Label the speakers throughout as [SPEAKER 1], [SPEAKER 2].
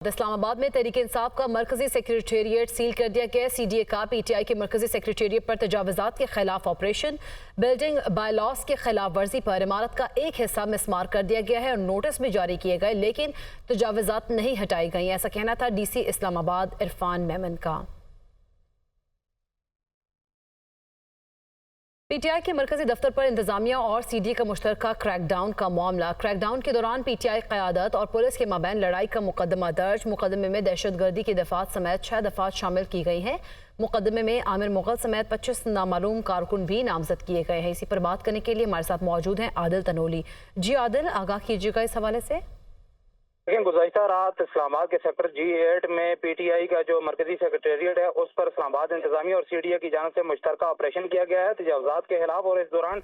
[SPEAKER 1] اسلام آباد میں تحریک انصاف کا مرکزی سیکریٹریٹ سیل کر دیا گیا۔ سی ڈی اے کا پی ٹی آئی کے مرکزی سیکریٹریٹ پر تجاوزات کے خلاف آپریشن، بلڈنگ بائی لاس کے خلاف ورزی پر عمارت کا ایک حصہ مسمار کر دیا گیا ہے اور نوٹس بھی جاری کیے گئے، لیکن تجاوزات نہیں ہٹائی گئیں، ایسا کہنا تھا ڈی سی اسلام آباد عرفان میمن کا۔ پی ٹی آئی کے مرکزی دفتر پر انتظامیہ اور سی ڈی اے کا مشترکہ کریک ڈاؤن کا معاملہ۔ کریک ڈاؤن کے دوران پی ٹی آئی قیادت اور پولیس کے مابین لڑائی کا مقدمہ درج۔ مقدمے میں دہشت گردی کی دفعات سمیت 6 دفعات شامل کی گئی ہیں۔ مقدمے میں عامر مغل سمیت 25 نامعلوم کارکن بھی نامزد کیے گئے ہیں۔ اسی پر بات کرنے کے لیے ہمارے ساتھ موجود ہیں عادل تنولی۔ جی عادل، آگاہ کیجیے گا اس حوالے سے۔
[SPEAKER 2] لیکن گزشتہ رات اسلام آباد کے سیکٹر G8 میں پی ٹی آئی کا جو مرکزی سیکریٹریٹ ہے اس پر اسلام آباد انتظامیہ اور سی ڈی اے کی جانب سے مشترکہ آپریشن کیا گیا ہے تجاوزات کے خلاف، اور اس دوران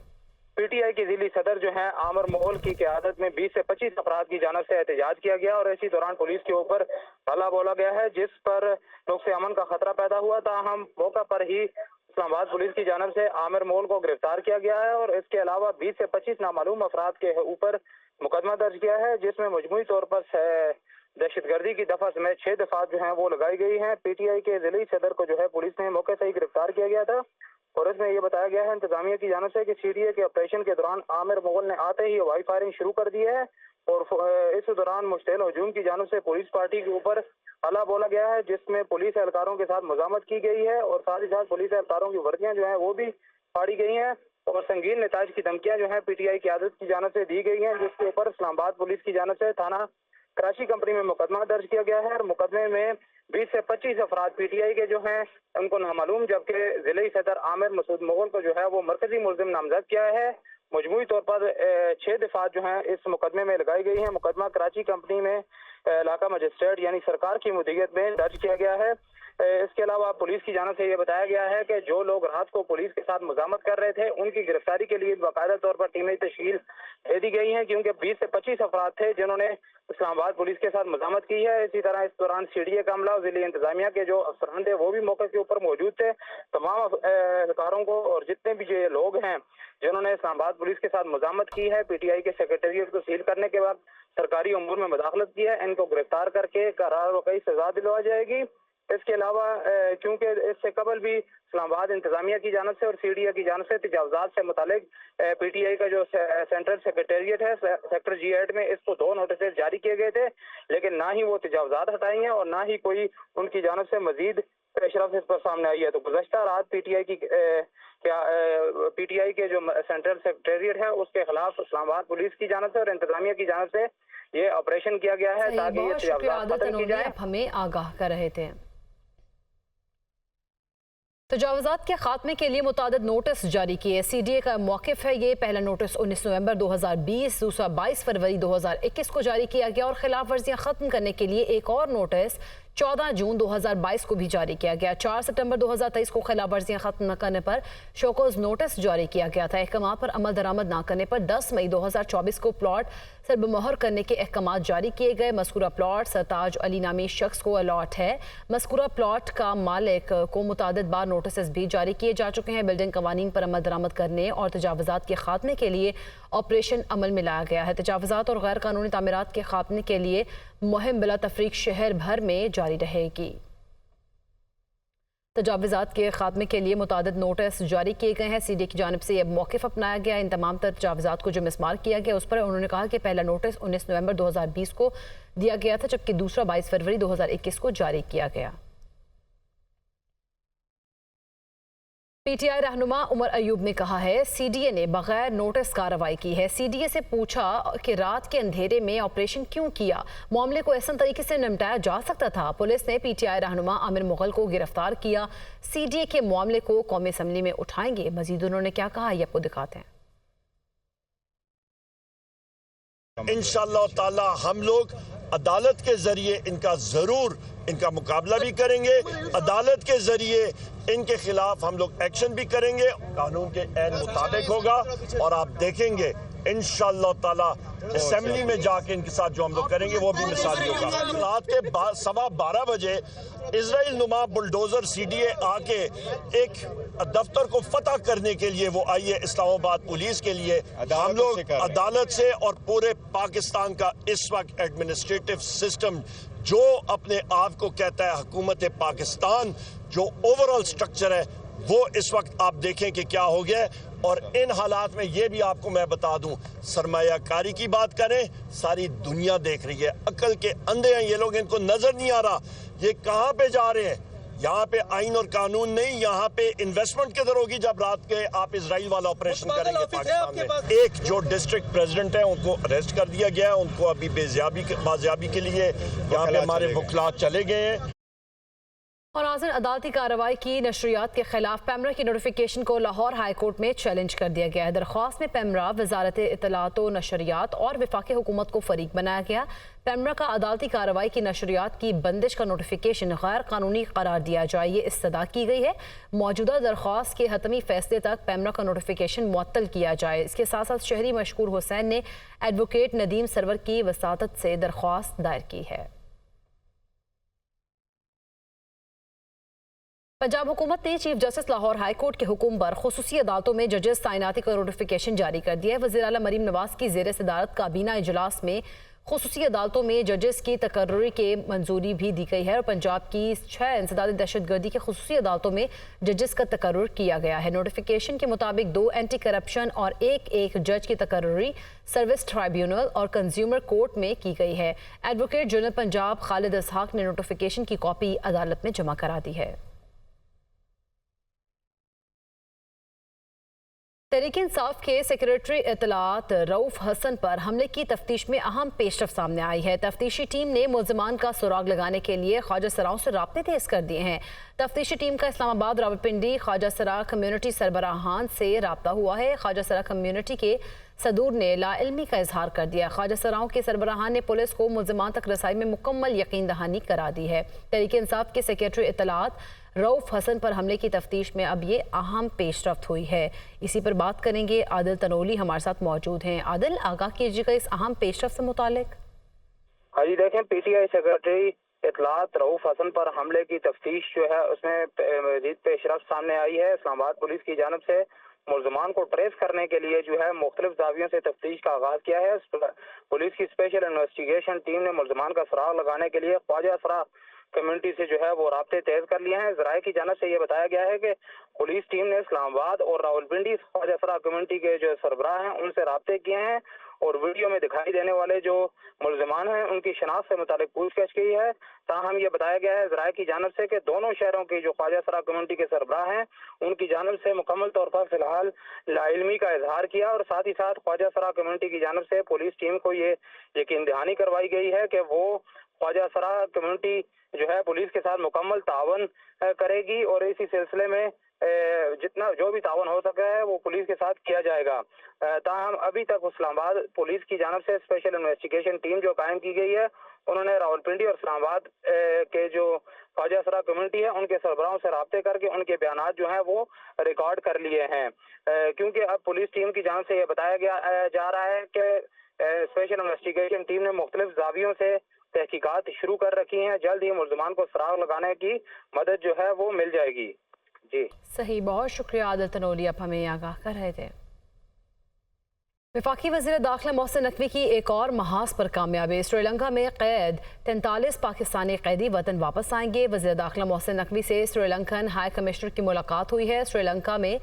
[SPEAKER 2] پی ٹی آئی کے ضلعی صدر جو ہیں عامر مغل کی قیادت میں 20 سے 25 افراد کی جانب سے احتجاج کیا گیا اور اسی دوران پولیس کے اوپر حملہ بولا گیا ہے، جس پر نقص امن کا خطرہ پیدا ہوا۔ تاہم موقع پر ہی اسلام آباد پولیس کی جانب سے عامر مغل کو گرفتار کیا گیا ہے اور اس کے علاوہ 20 سے 25 نامعلوم افراد کے اوپر مقدمہ درج کیا ہے، جس میں مجموعی طور پر دہشت گردی کی دفعہ سمیت 6 دفعات جو ہیں وہ لگائی گئی ہیں۔ پی ٹی آئی کے ضلعی صدر کو جو ہے پولیس نے موقع سے ہی گرفتار کیا گیا تھا اور اس میں یہ بتایا گیا ہے انتظامیہ کی جانب سے کہ سی ڈی اے کے آپریشن کے دوران عامر مغل نے آتے ہی ہوائی فائرنگ شروع کر دی ہے اور اس دوران مشتعل ہجوم کی جانب سے پولیس پارٹی کے اوپر حملہ بولا گیا ہے، جس میں پولیس اہلکاروں کے ساتھ مزاحمت کی گئی ہے اور ساتھ ہی ساتھ پولیس اہلکاروں کی وردیاں جو ہیں وہ بھی پھاڑی گئی ہیں اور سنگین نتائج کی دھمکیاں جو ہیں پی ٹی آئی قیادت کی جانب سے دی گئی ہیں، جس کے اوپر اسلام آباد پولیس کی جانب سے تھانہ کراچی کمپنی میں مقدمہ درج کیا گیا ہے اور مقدمے میں 20 سے 25 افراد پی ٹی آئی کے جو ہیں ان کو نامعلوم، جبکہ ضلعی صدر عامر مسعود مغل کو جو ہے وہ مرکزی ملزم نامزد کیا ہے۔ مجموعی طور پر 6 دفعات جو ہیں اس مقدمے میں لگائی گئی ہیں۔ مقدمہ کراچی کمپنی میں علاقہ مجسٹریٹ یعنی سرکار کی مدیریت میں درج کیا گیا ہے۔ اس کے علاوہ پولیس کی جانب سے یہ بتایا گیا ہے کہ جو لوگ رات کو پولیس کے ساتھ مزاحمت کر رہے تھے ان کی گرفتاری کے لیے باقاعدہ طور پر ٹیمیں تشکیل دے دی گئی ہیں، کیونکہ 20 سے 25 افراد تھے جنہوں نے اسلام آباد پولیس کے ساتھ مزاحمت کی ہے۔ اسی طرح اس دوران سی ڈی اے کا عملہ اور ضلعی انتظامیہ کے جو افسران تھے وہ بھی موقع کے اوپر موجود تھے۔ تمام اہلکاروں کو اور جتنے بھی یہ لوگ ہیں جنہوں نے اسلام آباد پولیس کے ساتھ مزاحمت کی ہے، پی ٹی آئی کے سیکریٹریٹ کو سیل کرنے کے بعد سرکاری امور میں مداخلت کی ہے، ان کو گرفتار کر کے قرار وقعی سزا دلوائی جائے گی۔ اس کے علاوہ کیونکہ اس سے قبل بھی اسلام آباد انتظامیہ کی جانب سے اور سی ڈی اے کی جانب سے تجاوزات سے متعلق پی ٹی آئی کا جو سینٹرل سیکریٹریٹ ہے سیکٹر G8 میں اس کو 2 نوٹسز جاری کیے گئے تھے، لیکن نہ ہی وہ تجاوزات ہٹائی ہیں اور نہ ہی کوئی ان کی جانب سے مزید پیش رفت اس پر سامنے آئی ہے۔ تو گزشتہ رات پی ٹی آئی کے جو سینٹرل سیکریٹریٹ ہے اس کے خلاف اسلام آباد پولیس کی جانب سے اور انتظامیہ کی جانب سے یہ آپریشن کیا گیا ہے تاکہ یہ تجاوزات ختم کی جائیں۔
[SPEAKER 1] ہمیں آگاہ کر رہے تھے۔ تجاوزات کے خاتمے کے لیے متعدد نوٹس جاری کیے۔ سی ڈی اے کا موقف ہے یہ۔ پہلا نوٹس 19 نومبر 2020، دوسرا 22 فروری 2021 کو جاری کیا گیا اور خلاف ورزیاں ختم کرنے کے لیے ایک اور نوٹس 14 جون 2022 کو بھی جاری کیا گیا۔ 4 ستمبر 2023 کو خلاف ورزیاں ختم نہ کرنے پر شوکوز نوٹس جاری کیا گیا تھا۔ احکامات پر عمل درآمد نہ کرنے پر 10 مئی 2024 کو پلاٹ سربمہر کرنے کے احکامات جاری کیے گئے۔ مذکورہ پلاٹ سرتاج علی نامی شخص کو الاٹ ہے۔ مذکورہ پلاٹ کا مالک کو متعدد بار نوٹسز بھی جاری کیے جا چکے ہیں۔ بلڈنگ قوانین پر عمل درآمد کرنے اور تجاوزات کے خاتمے کے لیے آپریشن عمل میں لایا گیا ہے۔ تجاوزات اور غیر قانونی تعمیرات کے خاتمے کے لیے مہم بلا تفریق شہر بھر میں جاری رہے گی۔ تجاوزات کے خاتمے کے لیے متعدد نوٹس جاری کیے گئے ہیں۔ سی ڈی اے کی جانب سے یہ موقف اپنایا گیا۔ ان تمام تجاوزات کو جو مسمار کیا گیا اس پر انہوں نے کہا کہ پہلا نوٹس 19 نومبر 2020 کو دیا گیا تھا، جبکہ دوسرا 22 فروری 2021 کو جاری کیا گیا۔ پی ٹی آئی رہنما عمر ایوب نے کہا ہے سی ڈی اے نے بغیر نوٹس کارروائی کی ہے۔ سی ڈی اے سے پوچھا کہ رات کے اندھیرے میں آپریشن کیوں کیا، معاملے کو احسن طریقے سے نمٹایا جا سکتا تھا۔ پولیس نے پی ٹی آئی رہنما عامر مغل کو گرفتار کیا۔ سی ڈی اے کے معاملے کو قومی اسمبلی میں اٹھائیں گے۔ مزید انہوں نے کیا کہا یہ آپ کو دکھاتے ہیں۔
[SPEAKER 3] انشاءاللہ تعالی ہم لوگ عدالت کے ذریعے ان کا مقابلہ بھی کریں گے، عدالت کے ذریعے ان کے خلاف ہم لوگ ایکشن بھی کریں گے، قانون کے عین مطابق ہوگا اور آپ دیکھیں گے انشاءاللہ تعالی اسمبلی میں جا کے ان کے ساتھ جو ہم لوگ کریں گے وہ بھی مثالی ہوگا۔ رات کے 12:15 بجے اسرائیل نما بلڈوزر سی ڈی اے آ کے ایک دفتر کو فتح کرنے کے لیے وہ آئی ہے اسلام آباد پولیس کے لیے۔ ہم لوگ عدالت سے اور پورے پاکستان کا اس وقت ایڈمنسٹریٹو سسٹم جو اپنے آپ کو کہتا ہے حکومت پاکستان، جو اوورال سٹرکچر ہے وہ اس وقت آپ دیکھیں کہ کیا ہو گیا ہے. اور ان حالات میں یہ بھی آپ کو میں بتا دوں، سرمایہ کاری کی بات کریں، ساری دنیا دیکھ رہی ہے. عقل کے اندھے ہیں یہ لوگ، ان کو نظر نہیں آ رہا یہ کہاں پہ جا رہے ہیں. یہاں پہ آئین اور قانون نہیں، یہاں پہ انویسٹمنٹ کدھر ہوگی جب رات کے آپ اسرائیل والا آپریشن کریں گے پاکستان میں. ایک جو ڈسٹرکٹ پریزیڈنٹ ہے ان کو اریسٹ کر دیا گیا ہے، ان کو ابھی بازیابی کے لیے یہاں پہ ہمارے وکلاء چلے گئے ہیں.
[SPEAKER 1] اور ناظرین، عدالتی کارروائی کی نشریات کے خلاف پیمرا کی نوٹیفیکیشن کو لاہور ہائی کورٹ میں چیلنج کر دیا گیا ہے. درخواست میں پیمرا، وزارت اطلاعات و نشریات اور وفاقی حکومت کو فریق بنایا گیا. پیمرا کا عدالتی کارروائی کی نشریات کی بندش کا نوٹیفیکیشن غیر قانونی قرار دیا جائے، یہ استدعا کی گئی ہے. موجودہ درخواست کے حتمی فیصلے تک پیمرا کا نوٹیفیکیشن معطل کیا جائے. اس کے ساتھ ساتھ شہری مشکور حسین نے ایڈوکیٹ ندیم سرور کی وساطت سے درخواست دائر کی ہے. پنجاب حکومت نے chief justice Lahore high court کے حکم پر خصوصی عدالتوں میں ججز تعیناتی کا نوٹیفیکیشن جاری کر دیا ہے. وزیر اعلیٰ مریم نواز کی زیر صدارت کابینہ اجلاس میں خصوصی عدالتوں میں ججز کی تقرری کے منظوری بھی دی گئی ہے اور پنجاب کی 6 انسداد دہشت گردی کی خصوصی عدالتوں میں ججز کا تقرر کیا گیا ہے. نوٹیفیکیشن کے مطابق 2 اینٹی کرپشن اور ایک جج کی تقرری سروس ٹرائیبیونل اور کنزیومر کورٹ میں کی گئی ہے. ایڈوکیٹ جنرل پنجاب خالد اسحاق نے نوٹیفیکیشن کی کاپی عدالت میں جمع کرا دی ہے. تحریک انصاف کے سیکریٹری اطلاعات رؤوف حسن پر حملے کی تفتیش میں اہم پیش رفت سامنے آئی ہے. تفتیشی ٹیم نے ملزمان کا سراغ لگانے کے لیے خواجہ سراؤں سے رابطے تیز کر دیے ہیں. تفتیشی ٹیم کا اسلام آباد، راولپنڈی، خواجہ سرا کمیونٹی سربراہان سے رابطہ ہوا ہے. خواجہ سرا کمیونٹی کے صدور نے لا علمی کا اظہار کر دیا. خواجہ سراؤں کے سربراہان نے پولیس کو ملزمان تک رسائی میں مکمل یقین دہانی کرا دی ہے. تحریک انصاف کے سیکریٹری اطلاعات رؤوف حسن پر حملے کی تفتیش میں اب یہ اہم پیش رفت ہوئی ہے. اسی پر بات کریں گے. عادل تنولی ہمارے ساتھ موجود ہیں. عادل، آگاہ کیجیے گا اس اہم پیش رفت سے متعلق.
[SPEAKER 2] ہاں جی، دیکھیں، پی ٹی آئی سیکریٹری اطلاعات رؤوف حسن پر حملے کی تفتیش جو ہے اس میں مزید پیش رفت سامنے آئی ہے. اسلام آباد پولیس کی جانب سے ملزمان کو ٹریس کرنے کے لیے جو ہے مختلف زاویوں سے تفتیش کا آغاز کیا ہے. پولیس کی اسپیشل انویسٹیگیشن ٹیم نے ملزمان کا سراغ لگانے کے لیے خواجہ سرا کمیونٹی سے جو ہے وہ رابطے تیز کر لیے ہیں. ذرائع کی جانب سے یہ بتایا گیا ہے کہ پولیس ٹیم نے اسلام آباد اور راولپنڈی خواجہ سرا کمیونٹی کے جو سربراہ ہیں ان سے رابطے کیے ہیں اور ویڈیو میں دکھائی دینے والے جو ملزمان ہیں ان کی شناخت سے متعلق پوچھ گچھ کی ہے. تاہم یہ بتایا گیا ہے ذرائع کی جانب سے کہ دونوں شہروں کے جو خواجہ سرا کمیونٹی کے سربراہ ہیں ان کی جانب سے مکمل طور پر فی الحال لا علمی کا اظہار کیا اور ساتھ ہی ساتھ خواجہ سرا کمیونٹی کی جانب سے پولیس ٹیم کو یہ یقین دہانی کروائی گئی ہے کہ وہ خواجہ سرا کمیونٹی جو ہے پولیس کے ساتھ مکمل تعاون کرے گی اور اسی سلسلے میں جتنا جو بھی تعاون ہو سکا ہے وہ پولیس کے ساتھ کیا جائے گا. تاہم ابھی تک اسلام آباد پولیس کی جانب سے اسپیشل انویسٹیگیشن ٹیم جو قائم کی گئی ہے انہوں نے راولپنڈی اور اسلام آباد کے جو خواجہ سرا کمیونٹی ہے ان کے سربراہوں سے رابطے کر کے ان کے بیانات جو ہیں وہ ریکارڈ کر لیے ہیں. کیونکہ اب پولیس ٹیم کی جانب سے یہ بتایا جا رہا ہے کہ اسپیشل انویسٹیگیشن ٹیم نے مختلف زاویوں سے تحقیقات شروع کر رکھی ہیں. جلد ہی ملزمان کو سراغ لگانے کی مدد جو ہے وہ مل جائے گی. جی
[SPEAKER 1] صحیح، بہت شکریہ عادل تنولی، آپ ہمیں آگاہ کر رہے تھے. وفاقی وزیر داخلہ محسن نقوی کی ایک اور محاذ پر کامیابی. سری لنکا میں قید 43 پاکستانی قیدی وطن واپس آئیں گے. وزیر داخلہ محسن نقوی سے سری لنکن ہائی کمشنر کی ملاقات ہوئی ہے. سری لنکا میں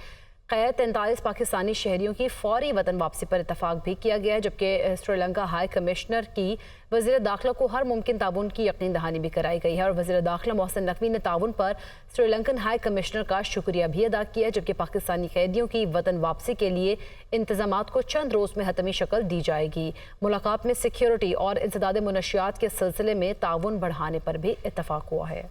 [SPEAKER 1] قید 43 پاکستانی شہریوں کی فوری وطن واپسی پر اتفاق بھی کیا گیا ہے، جبکہ سری لنکا ہائی کمشنر کی وزیر داخلہ کو ہر ممکن تعاون کی یقین دہانی بھی کرائی گئی ہے اور وزیر داخلہ محسن نقوی نے تعاون پر سری لنکن ہائی کمشنر کا شکریہ بھی ادا کیا، جبکہ پاکستانی قیدیوں کی وطن واپسی کے لیے انتظامات کو چند روز میں حتمی شکل دی جائے گی. ملاقات میں سیکیورٹی اور انسداد منشیات کے سلسلے میں تعاون بڑھانے پر بھی اتفاق ہوا ہے.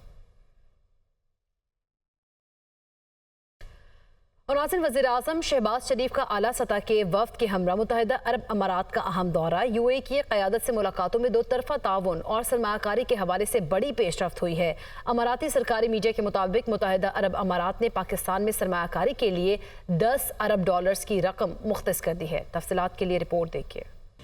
[SPEAKER 1] اور ناظرین، وزیر اعظم شہباز شریف کا اعلیٰ سطح کے وفد کے ہمراہ متحدہ عرب امارات کا اہم دورہ. یو اے کی قیادت سے ملاقاتوں میں 2 طرفہ تعاون اور سرمایہ کاری کے حوالے سے بڑی پیش رفت ہوئی ہے. اماراتی سرکاری میڈیا کے مطابق متحدہ عرب امارات نے پاکستان میں سرمایہ کاری کے لیے $10 ارب کی رقم مختص کر دی ہے. تفصیلات کے لیے رپورٹ دیکھیے.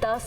[SPEAKER 4] $10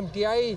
[SPEAKER 5] MTI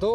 [SPEAKER 5] 2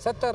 [SPEAKER 5] 70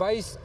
[SPEAKER 5] 22